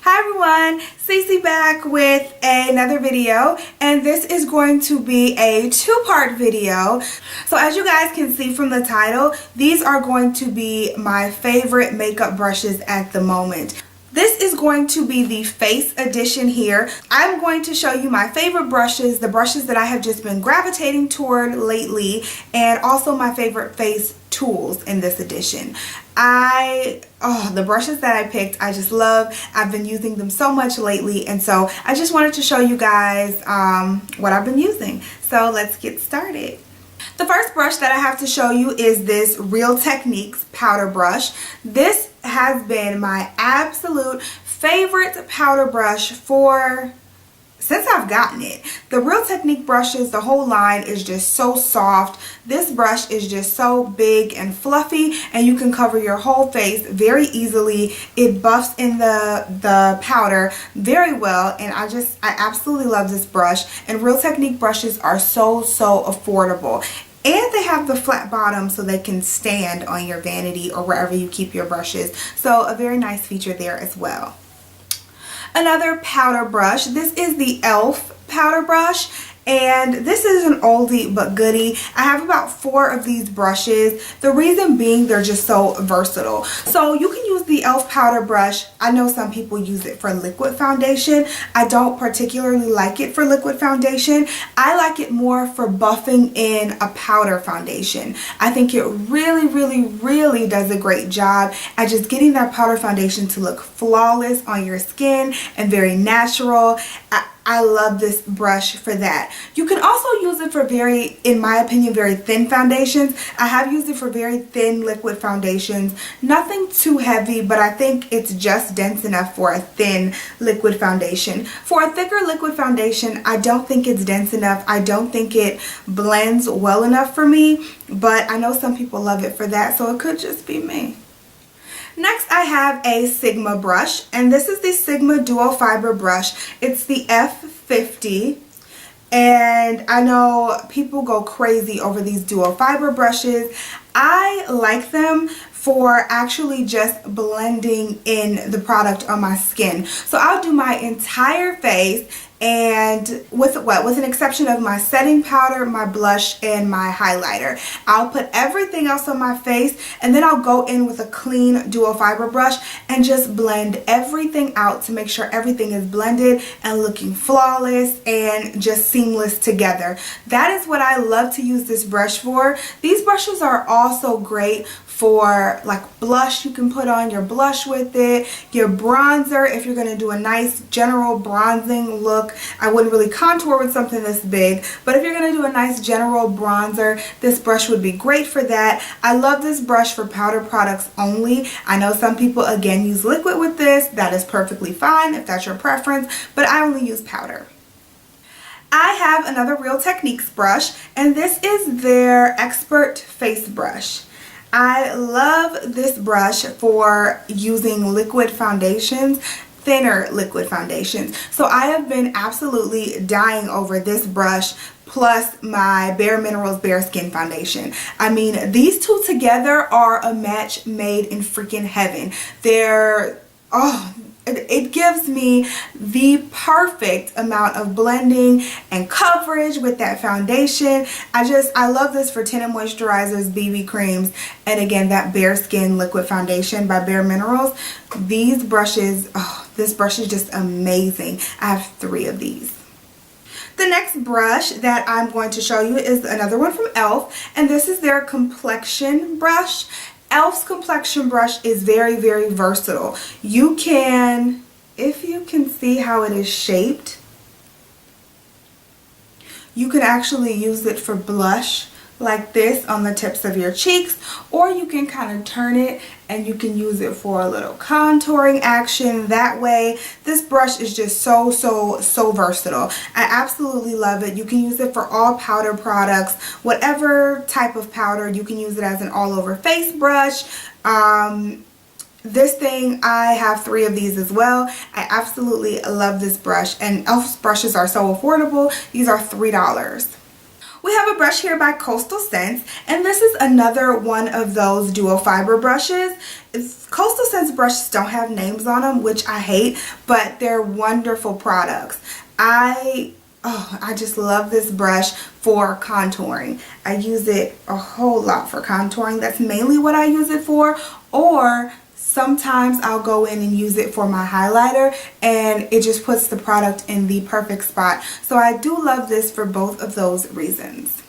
Hi everyone, Cece back with another video, and this is going to be a two-part video. So as you guys can see from the title, these are going to be my favorite makeup brushes at the moment. This is going to be the face edition here. I'm going to show you my favorite brushes, the brushes that I have just been gravitating toward lately, and also my favorite face tools in this edition. The brushes that I picked, I just love. I've been using them so much lately, and so I just wanted to show you guys what I've been using. So let's get started. The first brush that I have to show you is this Real Techniques powder brush. This has been my absolute favorite powder brush since I've gotten it. The Real Technique brushes, the whole line is just so soft. This brush is just so big and fluffy, and you can cover your whole face very easily. It buffs in the powder very well, and I absolutely love this brush. And Real Technique brushes are so affordable. And they have the flat bottom so they can stand on your vanity or wherever you keep your brushes. So a very nice feature there as well. Another powder brush. This is the e.l.f. powder brush. And this is an oldie but goodie. I have about 4 of these brushes. The reason being they're just so versatile. So you can use the e.l.f. powder brush. I know some people use it for liquid foundation. I don't particularly like it for liquid foundation. I like it more for buffing in a powder foundation. I think it really does a great job at just getting that powder foundation to look flawless on your skin and very natural. I love this brush for that. You can also use it for in my opinion, very thin foundations. I have used it for very thin liquid foundations. Nothing too heavy, but I think it's just dense enough for a thin liquid foundation. For a thicker liquid foundation, I don't think it's dense enough. I don't think it blends well enough for me, but I know some people love it for that, so it could just be me. Next, I have a Sigma brush, and this is the Sigma Duo Fiber brush. It's the F50, and I know people go crazy over these duo fiber brushes. I like them for actually just blending in the product on my skin. So I'll do my entire face, and with an exception of my setting powder, my blush, and my highlighter. I'll put everything else on my face, and then I'll go in with a clean duo fiber brush and just blend everything out to make sure everything is blended and looking flawless and just seamless together. That is what I love to use this brush for. These brushes are also great for like blush. You can put on your blush with it, your bronzer if you're going to do a nice general bronzing look. I wouldn't really contour with something this big, but if you're going to do a nice general bronzer, this brush would be great for that. I love this brush for powder products only. I know some people again use liquid with this. That is perfectly fine if that's your preference, but I only use powder. I have another Real Techniques brush, and this is their Expert Face Brush. I love this brush for using liquid foundations, thinner liquid foundations. So I have been absolutely dying over this brush plus my Bare Minerals Bare Skin foundation. I mean, these two together are a match made in freaking heaven. It gives me the perfect amount of blending and coverage with that foundation. I love this for tinted moisturizers, BB creams, and again, that Bare Skin liquid foundation by Bare Minerals. These brushes, this brush is just amazing. I have 3 of these. The next brush that I'm going to show you is another one from e.l.f., and this is their complexion brush. e.l.f.'s complexion brush is very versatile. You can, if you can see how it is shaped, you can actually use it for blush like this on the tips of your cheeks, or you can kind of turn it and you can use it for a little contouring action that way. This brush is just so versatile. I absolutely love it. You can use it for all powder products, whatever type of powder. You can use it as an all over face brush. This thing, I have 3 of these as well. I absolutely love this brush, and e.l.f.'s brushes are so affordable. These are $3. We have a brush here by Coastal Scents, and this is another one of those dual fiber brushes. Coastal Scents brushes don't have names on them, which I hate, but they're wonderful products. I just love this brush for contouring. I use it a whole lot for contouring. That's mainly what I use it for, or sometimes I'll go in and use it for my highlighter, and it just puts the product in the perfect spot. So I do love this for both of those reasons.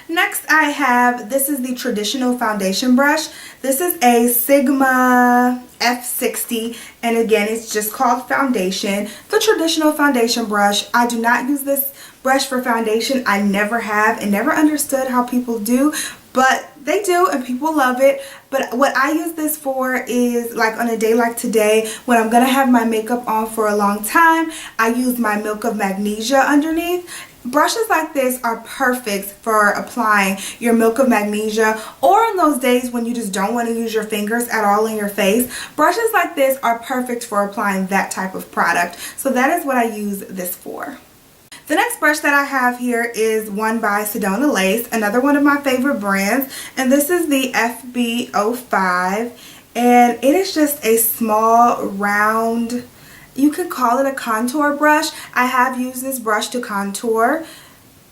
Next I have, this is the traditional foundation brush. This is a Sigma F60, and again it's just called foundation. The traditional foundation brush. I do not use this brush for foundation. I never have and never understood how people do, but they do and people love it. But what I use this for is like on a day like today when I'm gonna have my makeup on for a long time. I use my Milk of Magnesia underneath. Brushes like this are perfect for applying your Milk of Magnesia, or in those days when you just don't want to use your fingers at all in your face. Brushes like this are perfect for applying that type of product. So that is what I use this for. The next brush that I have here is one by Sedona Lace, another one of my favorite brands, and this is the FB05, and it is just a small round, you could call it a contour brush. I have used this brush to contour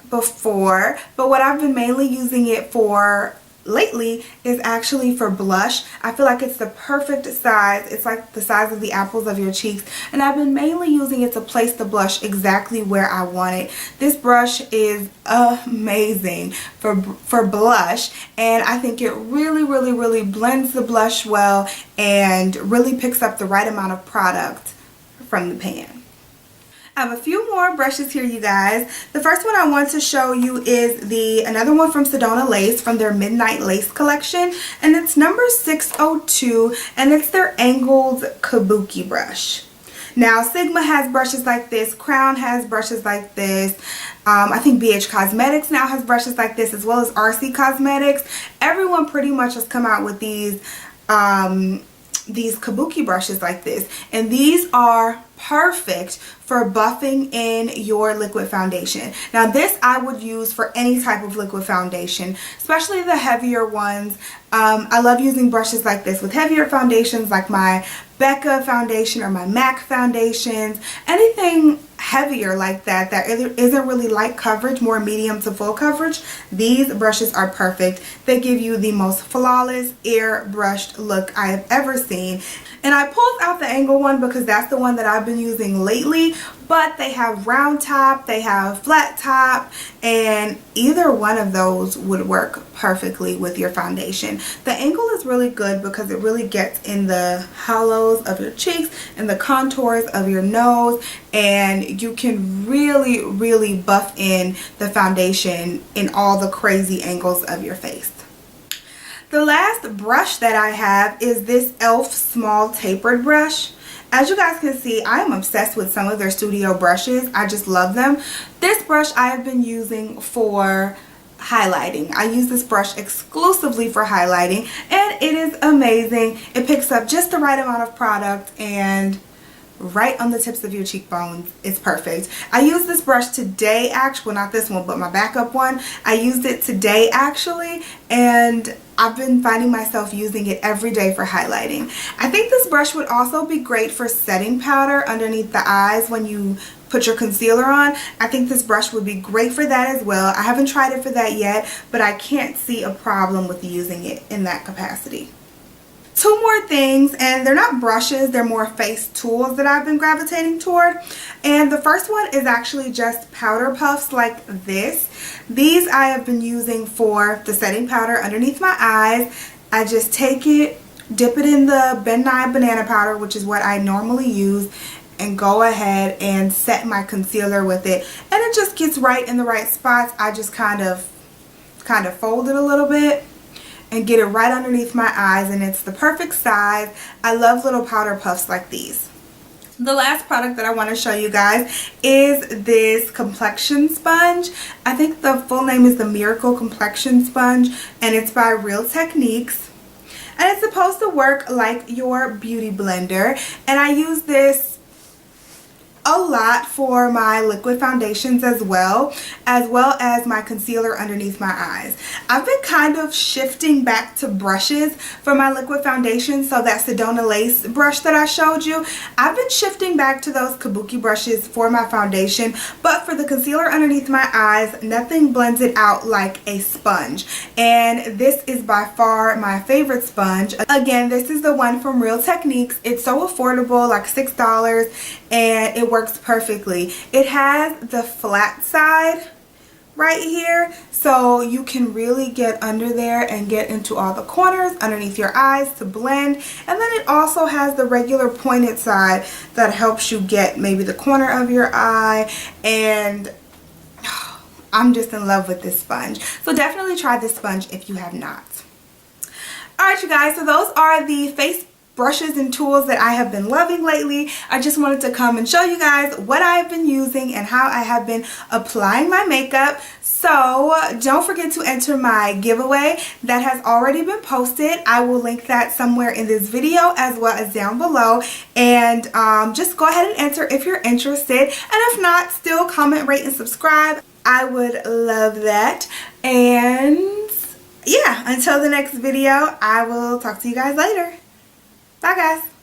before, but what I've been mainly using it for lately is actually for blush. I feel like it's the perfect size. It's like the size of the apples of your cheeks, and I've been mainly using it to place the blush exactly where I want it. This brush is amazing for blush, and I think it really blends the blush well and really picks up the right amount of product from the pan. I have a few more brushes here, you guys. The first one I want to show you is another one from Sedona Lace from their Midnight Lace collection, and it's number 602, and it's their angled Kabuki brush. Now Sigma has brushes like this, Crown has brushes like this, I think BH Cosmetics now has brushes like this, as well as RC Cosmetics. Everyone pretty much has come out with these Kabuki brushes like this, and these are perfect for buffing in your liquid foundation. Now this I would use for any type of liquid foundation, especially the heavier ones. I love using brushes like this with heavier foundations like my BECCA foundation or my MAC foundations. Anything heavier like that isn't really light coverage, more medium to full coverage, these brushes are perfect. They give you the most flawless airbrushed look I have ever seen. And I pulled out the angle one because that's the one that I've been using lately, but they have round top, they have flat top, and either one of those would work perfectly with your foundation. The angle is really good because it really gets in the hollows of your cheeks and the contours of your nose, and you can really buff in the foundation in all the crazy angles of your face. The last brush that I have is this e.l.f. small tapered brush. As you guys can see, I am obsessed with some of their studio brushes. I just love them. This brush I have been using for highlighting. I use this brush exclusively for highlighting, and it is amazing. It picks up just the right amount of product and right on the tips of your cheekbones. It's perfect. I used this brush today, actually, well, not this one, but my backup one. I used it today actually, and I've been finding myself using it every day for highlighting. I think this brush would also be great for setting powder underneath the eyes when you put your concealer on. I think this brush would be great for that as well. I haven't tried it for that yet, but I can't see a problem with using it in that capacity. Two more things, and they're not brushes, they're more face tools that I've been gravitating toward. And the first one is actually just powder puffs like this. These I have been using for the setting powder underneath my eyes. I just take it, dip it in the Ben Nye banana powder, which is what I normally use, and go ahead and set my concealer with it. And it just gets right in the right spots. I just kind of fold it a little bit and get it right underneath my eyes, and it's the perfect size. I love little powder puffs like these. The last product that I want to show you guys is this complexion sponge. I think the full name is the Miracle Complexion Sponge, and it's by Real Techniques. And it's supposed to work like your beauty blender, and I use this a lot for my liquid foundations as well as my concealer underneath my eyes. I've been kind of shifting back to brushes for my liquid foundation. So that's the Sedona Lace brush that I showed you. I've been shifting back to those Kabuki brushes for my foundation, but for the concealer underneath my eyes, nothing blends it out like a sponge. And this is by far my favorite sponge. Again, this is the one from Real Techniques. It's so affordable, like $6, and it works perfectly. It has the flat side right here, so you can really get under there and get into all the corners underneath your eyes to blend. And then it also has the regular pointed side that helps you get maybe the corner of your eye. And I'm just in love with this sponge, so definitely try this sponge if you have not. Alright you guys, so those are the face brushes and tools that I have been loving lately. I just wanted to come and show you guys what I have been using and how I have been applying my makeup. So don't forget to enter my giveaway that has already been posted. I will link that somewhere in this video as well as down below. And just go ahead and enter if you're interested. And if not, still comment, rate, and subscribe. I would love that. And yeah, until the next video, I will talk to you guys later. Bye guys.